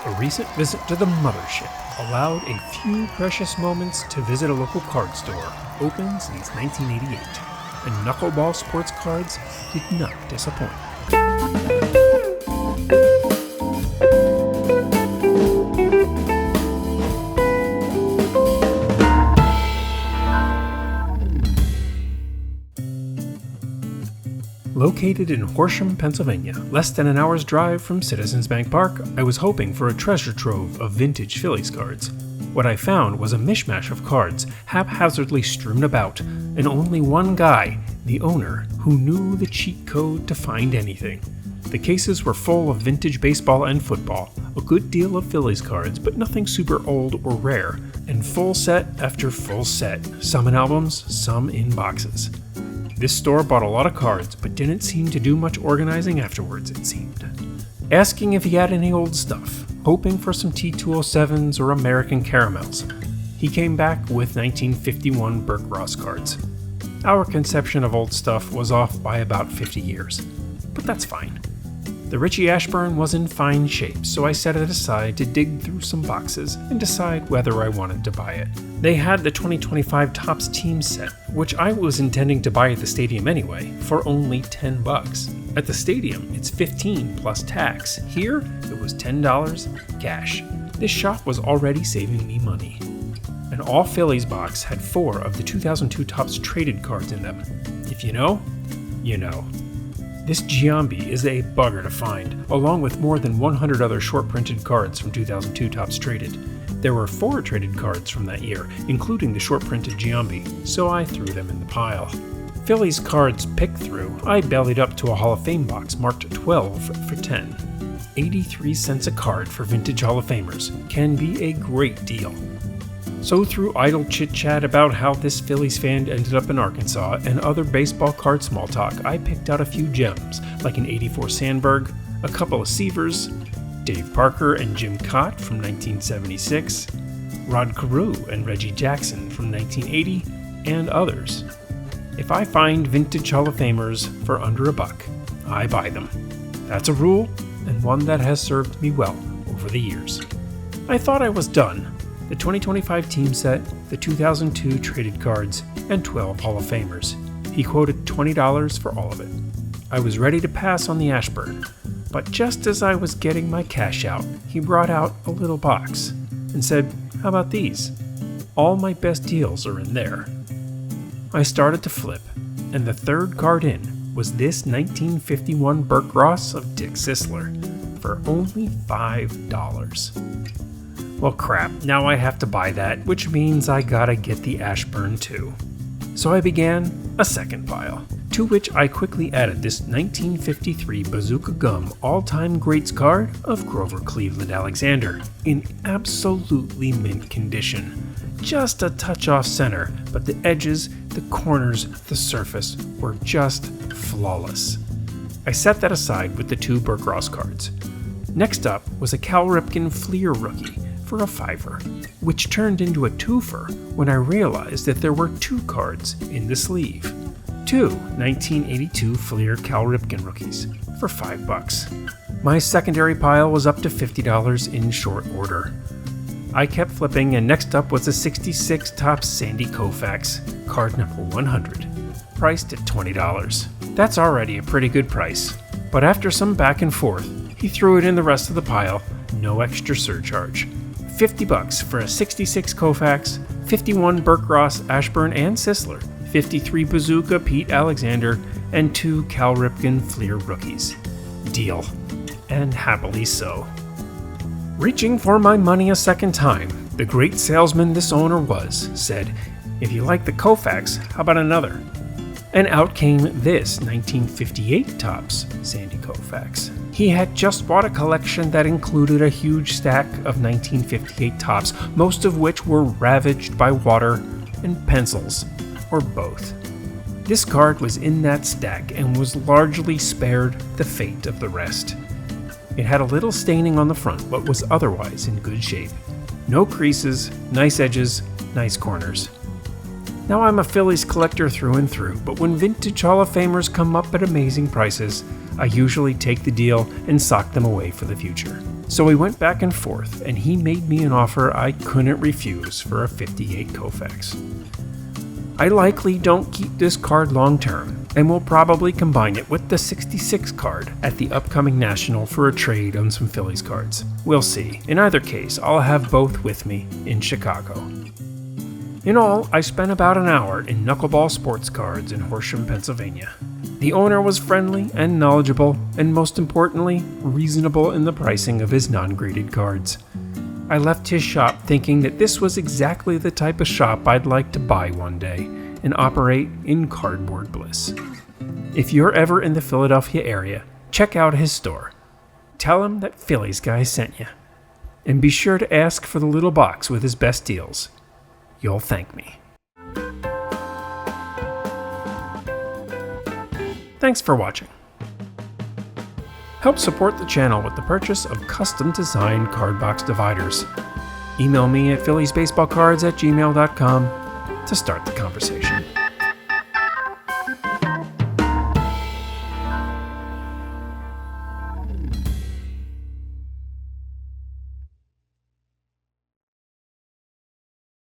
A recent visit to the mothership allowed a few precious moments to visit a local card store, open since 1988, and Knuckleball sports cards did not disappoint. Located in Horsham, Pennsylvania, less than an hour's drive from Citizens Bank Park, I was hoping for a treasure trove of vintage Phillies cards. What I found was a mishmash of cards, haphazardly strewn about, and only one guy, the owner, who knew the cheat code to find anything. The cases were full of vintage baseball and football, a good deal of Phillies cards, but nothing super old or rare, and full set after full set, some in albums, some in boxes. This store bought a lot of cards, but didn't seem to do much organizing afterwards, it seemed. Asking if he had any old stuff, hoping for some T207s or American caramels. He came back with 1951 Burke Ross cards. Our conception of old stuff was off by about 50 years, but that's fine. The Richie Ashburn was in fine shape, so I set it aside to dig through some boxes and decide whether I wanted to buy it. They had the 2025 Topps team set, which I was intending to buy at the stadium anyway, for only $10. At the stadium, it's $15 plus tax. Here, it was $10 cash. This shop was already saving me money. An all Phillies box had 4 of the 2002 Topps traded cards in them. If you know, you know. This Giambi is a bugger to find, along with more than 100 other short-printed cards from 2002 Topps traded. There were 4 traded cards from that year, including the short-printed Giambi, so I threw them in the pile. Phillies cards picked through, I bellied up to a Hall of Fame box marked 12 for $10. 83 cents a card for vintage Hall of Famers can be a great deal. So through idle chit-chat about how this Phillies fan ended up in Arkansas and other baseball card small talk, I picked out a few gems, like an 84 Sandberg, a couple of Seavers, Dave Parker and Jim Cott from 1976, Rod Carew and Reggie Jackson from 1980, and others. If I find vintage Hall of Famers for under $1, I buy them. That's a rule, and one that has served me well over the years. I thought I was done. The 2025 team set, the 2002 traded cards, and 12 Hall of Famers. He quoted $20 for all of it. I was ready to pass on the Ashburn, but just as I was getting my cash out, he brought out a little box and said, "How about these? All my best deals are in there." I started to flip, and the third card in was this 1951 Burke Ross of Dick Sisler for only $5. Well crap, now I have to buy that, which means I gotta get the Ashburn too. So I began a second pile, to which I quickly added this 1953 Bazooka Gum all-time greats card of Grover Cleveland Alexander, in absolutely mint condition. Just a touch off center, but the edges, the corners, the surface were just flawless. I set that aside with the 2 Burke Ross cards. Next up was a Cal Ripken Fleer rookie, for a $5, which turned into a twofer when I realized that there were 2 cards in the sleeve. 2 1982 Fleer Cal Ripken rookies for $5. My secondary pile was up to $50 in short order. I kept flipping, and next up was a 66 Topps Sandy Koufax, card number 100, priced at $20. That's already a pretty good price, but after some back and forth, he threw it in the rest of the pile, no extra surcharge. $50 for a 66 Koufax, 51 Burke Ross Ashburn and Sisler, 53 Bazooka Pete Alexander, and 2 Cal Ripken Fleer rookies. Deal. And happily so. Reaching for my money a second time, the great salesman this owner was, said, "If you like the Koufax, how about another?" And out came this 1958 Topps Sandy Koufax. He had just bought a collection that included a huge stack of 1958 Topps, most of which were ravaged by water and pencils, or both. This card was in that stack and was largely spared the fate of the rest. It had a little staining on the front, but was otherwise in good shape. No creases, nice edges, nice corners. Now I'm a Phillies collector through and through, but when vintage Hall of Famers come up at amazing prices, I usually take the deal and sock them away for the future. So we went back and forth, and he made me an offer I couldn't refuse for a 58 Koufax. I likely don't keep this card long term, and will probably combine it with the 66 card at the upcoming National for a trade on some Phillies cards. We'll see. In either case, I'll have both with me in Chicago. In all, I spent about an hour in Knuckleball Sports Cards in Horsham, Pennsylvania. The owner was friendly and knowledgeable, and most importantly, reasonable in the pricing of his non-graded cards. I left his shop thinking that this was exactly the type of shop I'd like to buy one day and operate in cardboard bliss. If you're ever in the Philadelphia area, check out his store. Tell him that Phillies guy sent you. And be sure to ask for the little box with his best deals. You'll thank me. Thanks for watching. Help support the channel with the purchase of custom-designed card box dividers. Email me at philliesbaseballcards@gmail.com to start the conversation.